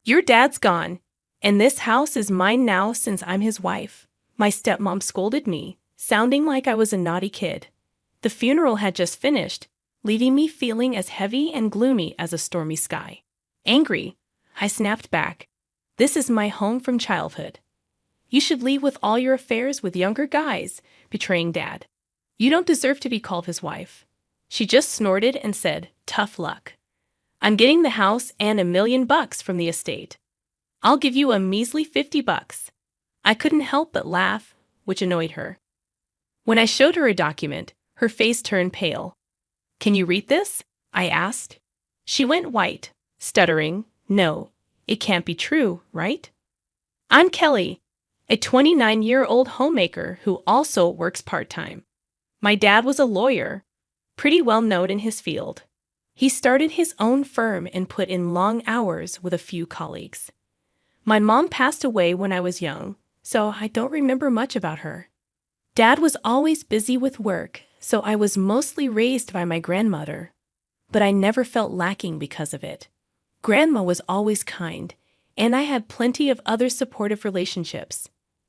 Your dad's gone, and this house is mine now since I'm his wife. My stepmom scolded me, sounding like I was a naughty kid. The funeral had just finished, leaving me feeling as heavy and gloomy as a stormy sky. Angry, I snapped back. This is my home from childhood. You should leave with all your affairs with younger guys, betraying Dad. You don't deserve to be called his wife. She just snorted and said, tough luck. I'm getting the house and $1,000,000 from the estate. I'll give you a measly $50. I couldn't help but laugh, which annoyed her. When I showed her a document, her face turned pale. Can you read this? I asked. She went white, stuttering, no, it can't be true, right? I'm Kelly, a 29-year-old homemaker who also works part-time. My dad was a lawyer, pretty well known in his field. He started his own firm and put in long hours with a few colleagues. My mom passed away when I was young, so I don't remember much about her. Dad was always busy with work, so I was mostly raised by my grandmother. But I never felt lacking because of it. Grandma was always kind, and I had plenty of other supportive relationships.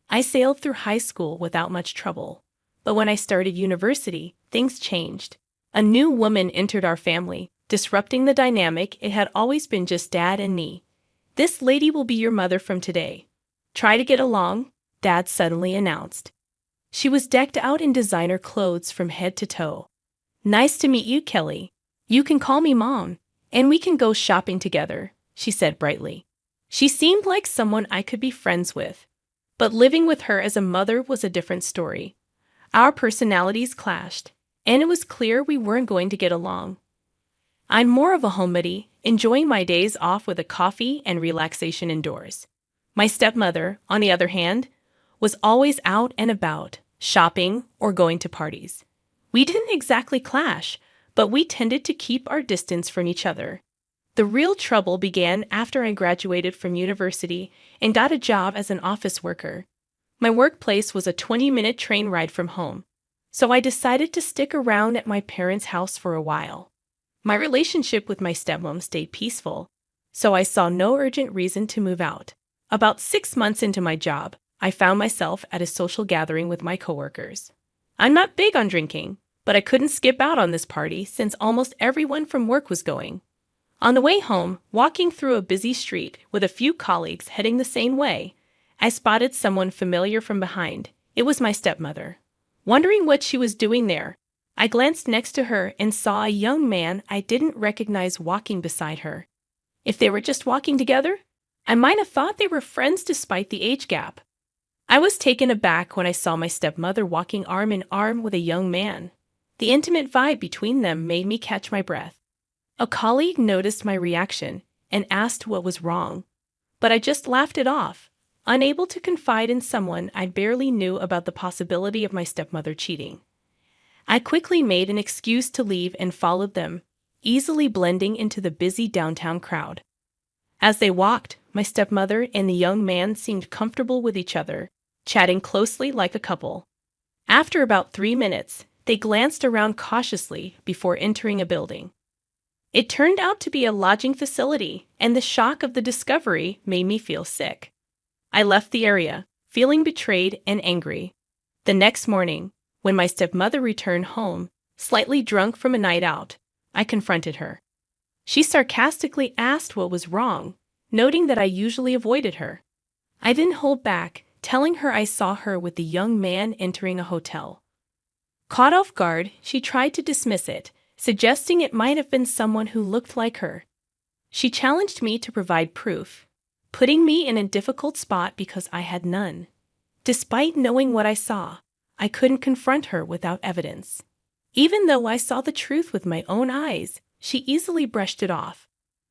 I sailed through high school without much trouble. But when I started university, things changed. A new woman entered our family, disrupting the dynamic it had always been just Dad and me. This lady will be your mother from today. Try to get along, Dad suddenly announced. She was decked out in designer clothes from head to toe. Nice to meet you, Kelly. You can call me Mom, and we can go shopping together, she said brightly. She seemed like someone I could be friends with. But living with her as a mother was a different story. Our personalities clashed, and it was clear we weren't going to get along. I'm more of a homebody, enjoying my days off with a coffee and relaxation indoors. My stepmother, on the other hand, was always out and about, shopping or going to parties. We didn't exactly clash, but we tended to keep our distance from each other. The real trouble began after I graduated from university and got a job as an office worker. My workplace was a 20-minute train ride from home, so I decided to stick around at my parents' house for a while. My relationship with my stepmom stayed peaceful, so I saw no urgent reason to move out. About 6 months into my job, I found myself at a social gathering with my coworkers. I'm not big on drinking, but I couldn't skip out on this party since almost everyone from work was going. On the way home, walking through a busy street with a few colleagues heading the same way, I spotted someone familiar from behind. It was my stepmother. Wondering what she was doing there, I glanced next to her and saw a young man I didn't recognize walking beside her. If they were just walking together, I might have thought they were friends despite the age gap. I was taken aback when I saw my stepmother walking arm in arm with a young man. The intimate vibe between them made me catch my breath. A colleague noticed my reaction and asked what was wrong, but I just laughed it off, unable to confide in someone I barely knew about the possibility of my stepmother cheating. I quickly made an excuse to leave and followed them, easily blending into the busy downtown crowd. As they walked, my stepmother and the young man seemed comfortable with each other, chatting closely like a couple. After about 3 minutes, they glanced around cautiously before entering a building. It turned out to be a lodging facility, and the shock of the discovery made me feel sick. I left the area, feeling betrayed and angry. The next morning, when my stepmother returned home, slightly drunk from a night out, I confronted her. She sarcastically asked what was wrong, noting that I usually avoided her. I didn't hold back, telling her I saw her with the young man entering a hotel. Caught off guard, she tried to dismiss it, suggesting it might have been someone who looked like her. She challenged me to provide proof, putting me in a difficult spot because I had none. Despite knowing what I saw, I couldn't confront her without evidence. Even though I saw the truth with my own eyes, she easily brushed it off.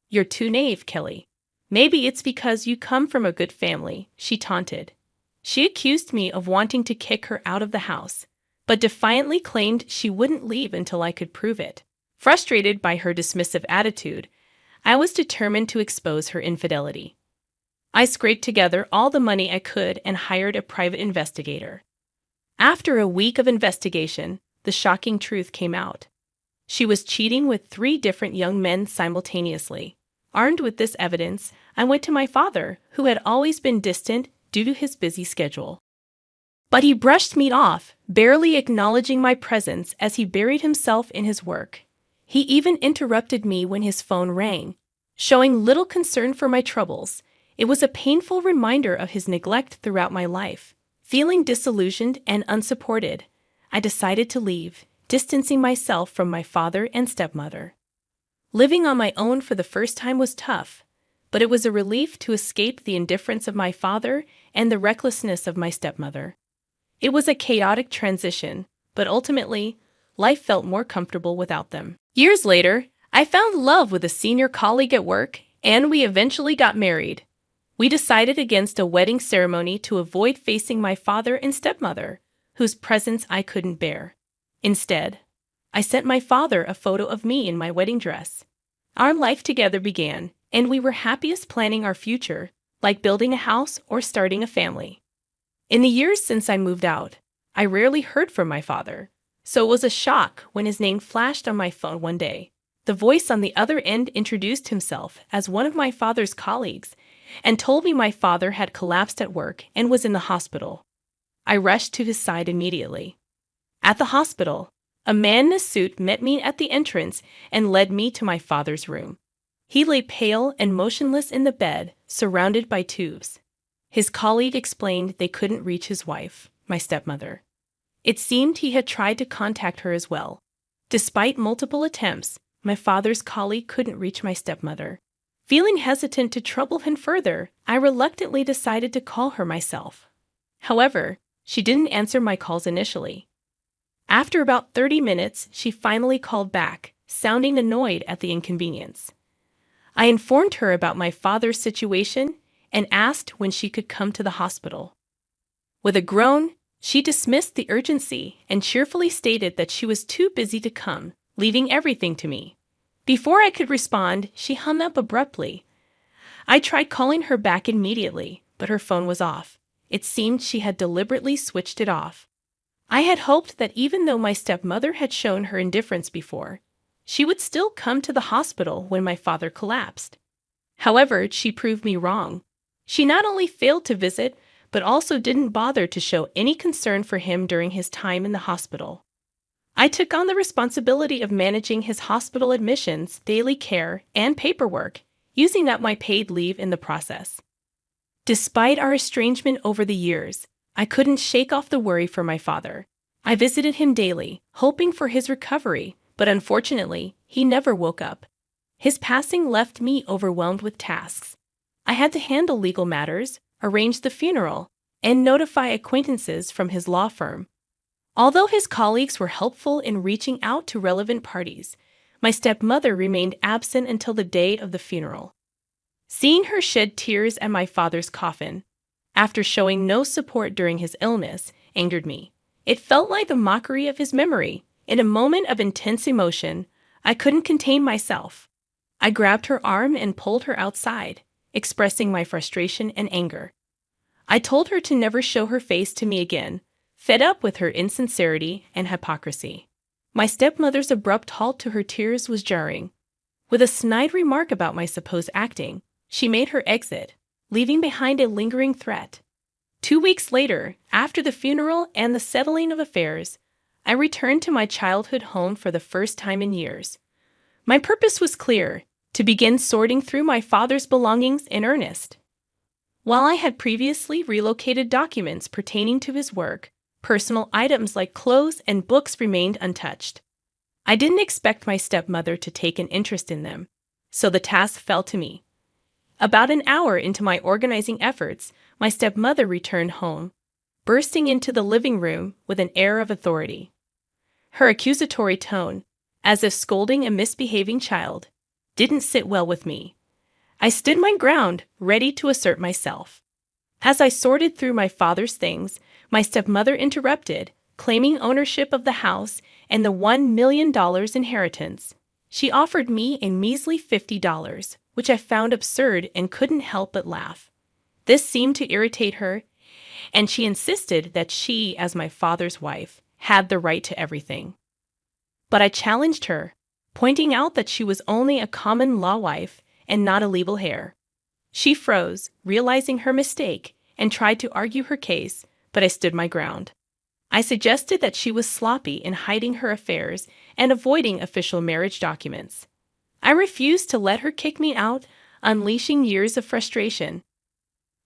You're too naive, Kelly. Maybe it's because you come from a good family, she taunted. She accused me of wanting to kick her out of the house, but defiantly claimed she wouldn't leave until I could prove it. Frustrated by her dismissive attitude, I was determined to expose her infidelity. I scraped together all the money I could and hired a private investigator. After a week of investigation, the shocking truth came out. She was cheating with 3 different young men simultaneously. Armed with this evidence, I went to my father, who had always been distant due to his busy schedule. But he brushed me off, barely acknowledging my presence as he buried himself in his work. He even interrupted me when his phone rang, showing little concern for my troubles. It was a painful reminder of his neglect throughout my life. Feeling disillusioned and unsupported, I decided to leave, distancing myself from my father and stepmother. Living on my own for the first time was tough, but it was a relief to escape the indifference of my father and the recklessness of my stepmother. It was a chaotic transition, but ultimately, life felt more comfortable without them. Years later, I found love with a senior colleague at work, and we eventually got married. We decided against a wedding ceremony to avoid facing my father and stepmother, whose presence I couldn't bear. Instead, I sent my father a photo of me in my wedding dress. Our life together began, and we were happiest planning our future, like building a house or starting a family. In the years since I moved out, I rarely heard from my father, so it was a shock when his name flashed on my phone one day. The voice on the other end introduced himself as one of my father's colleagues and told me my father had collapsed at work and was in the hospital. I rushed to his side immediately. At the hospital, a man in a suit met me at the entrance and led me to my father's room. He lay pale and motionless in the bed, surrounded by tubes. His colleague explained they couldn't reach his wife, my stepmother. It seemed he had tried to contact her as well. Despite multiple attempts, my father's colleague couldn't reach my stepmother. Feeling hesitant to trouble him further, I reluctantly decided to call her myself. However, she didn't answer my calls initially. After about 30 minutes, she finally called back, sounding annoyed at the inconvenience. I informed her about my father's situation and asked when she could come to the hospital. With a groan, she dismissed the urgency and cheerfully stated that she was too busy to come, leaving everything to me. Before I could respond, she hung up abruptly. I tried calling her back immediately, but her phone was off. It seemed she had deliberately switched it off. I had hoped that even though my stepmother had shown her indifference before, she would still come to the hospital when my father collapsed. However, she proved me wrong. She not only failed to visit, but also didn't bother to show any concern for him during his time in the hospital. I took on the responsibility of managing his hospital admissions, daily care, and paperwork, using up my paid leave in the process. Despite our estrangement over the years, I couldn't shake off the worry for my father. I visited him daily, hoping for his recovery, but unfortunately, he never woke up. His passing left me overwhelmed with tasks. I had to handle legal matters, arrange the funeral, and notify acquaintances from his law firm. Although his colleagues were helpful in reaching out to relevant parties, my stepmother remained absent until the day of the funeral. Seeing her shed tears at my father's coffin, after showing no support during his illness, angered me. It felt like the mockery of his memory. In a moment of intense emotion, I couldn't contain myself. I grabbed her arm and pulled her outside, expressing my frustration and anger. I told her to never show her face to me again, fed up with her insincerity and hypocrisy. My stepmother's abrupt halt to her tears was jarring. With a snide remark about my supposed acting, she made her exit, leaving behind a lingering threat. 2 weeks later, after the funeral and the settling of affairs, I returned to my childhood home for the first time in years. My purpose was clear: to begin sorting through my father's belongings in earnest. While I had previously relocated documents pertaining to his work, personal items like clothes and books remained untouched. I didn't expect my stepmother to take an interest in them, so the task fell to me. About an hour into my organizing efforts, my stepmother returned home, bursting into the living room with an air of authority. Her accusatory tone, as if scolding a misbehaving child, didn't sit well with me. I stood my ground, ready to assert myself. As I sorted through my father's things, my stepmother interrupted, claiming ownership of the house and the $1 million inheritance. She offered me a measly $50, which I found absurd and couldn't help but laugh. This seemed to irritate her, and she insisted that she, as my father's wife, had the right to everything. But I challenged her, pointing out that she was only a common law wife and not a legal hair. She froze, realizing her mistake, and tried to argue her case, but I stood my ground. I suggested that she was sloppy in hiding her affairs and avoiding official marriage documents. I refused to let her kick me out, unleashing years of frustration.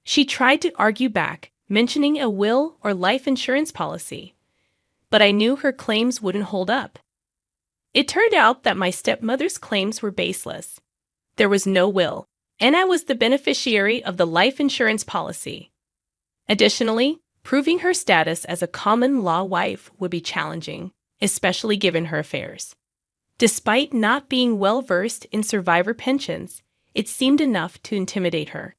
She tried to argue back, mentioning a will or life insurance policy, but I knew her claims wouldn't hold up. It turned out that my stepmother's claims were baseless. There was no will, and I was the beneficiary of the life insurance policy. Additionally, proving her status as a common-law wife would be challenging, especially given her affairs. Despite not being well-versed in survivor pensions, it seemed enough to intimidate her.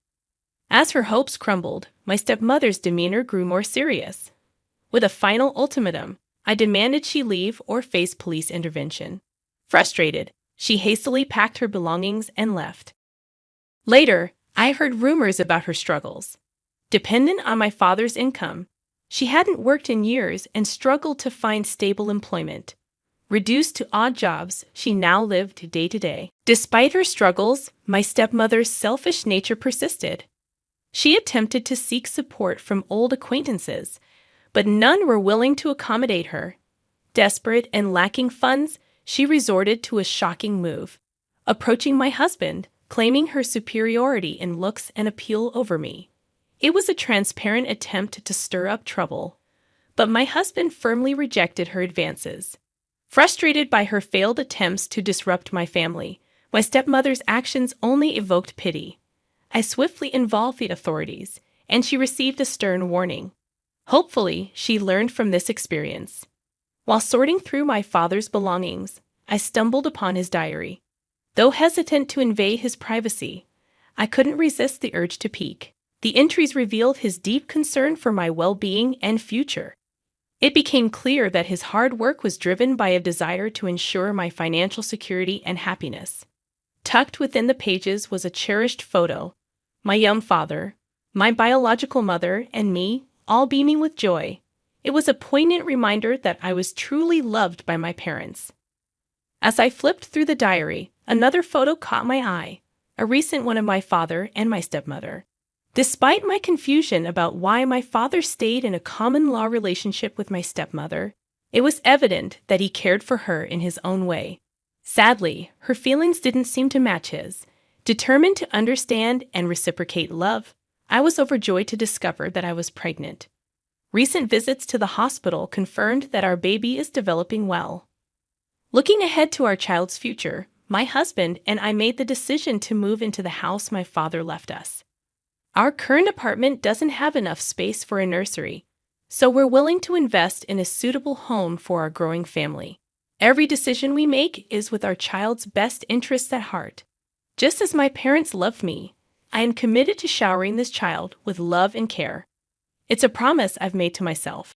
As her hopes crumbled, my stepmother's demeanor grew more serious. With a final ultimatum, I demanded she leave or face police intervention. Frustrated, she hastily packed her belongings and left. Later, I heard rumors about her struggles. Dependent on my father's income, she hadn't worked in years and struggled to find stable employment. Reduced to odd jobs, she now lived day to day. Despite her struggles, my stepmother's selfish nature persisted. She attempted to seek support from old acquaintances, but none were willing to accommodate her. Desperate and lacking funds, she resorted to a shocking move, approaching my husband, claiming her superiority in looks and appeal over me. It was a transparent attempt to stir up trouble, but my husband firmly rejected her advances. Frustrated by her failed attempts to disrupt my family, my stepmother's actions only evoked pity. I swiftly involved the authorities, and she received a stern warning. Hopefully, she learned from this experience. While sorting through my father's belongings, I stumbled upon his diary. Though hesitant to invade his privacy, I couldn't resist the urge to peek. The entries revealed his deep concern for my well-being and future. It became clear that his hard work was driven by a desire to ensure my financial security and happiness. Tucked within the pages was a cherished photo, my young father, my biological mother, and me, all beaming with joy. It was a poignant reminder that I was truly loved by my parents. As I flipped through the diary, another photo caught my eye, a recent one of my father and my stepmother. Despite my confusion about why my father stayed in a common-law relationship with my stepmother, it was evident that he cared for her in his own way. Sadly, her feelings didn't seem to match his. Determined to understand and reciprocate love, I was overjoyed to discover that I was pregnant. Recent visits to the hospital confirmed that our baby is developing well. Looking ahead to our child's future, my husband and I made the decision to move into the house my father left us. Our current apartment doesn't have enough space for a nursery, so we're willing to invest in a suitable home for our growing family. Every decision we make is with our child's best interests at heart. Just as my parents loved me, I am committed to showering this child with love and care. It's a promise I've made to myself.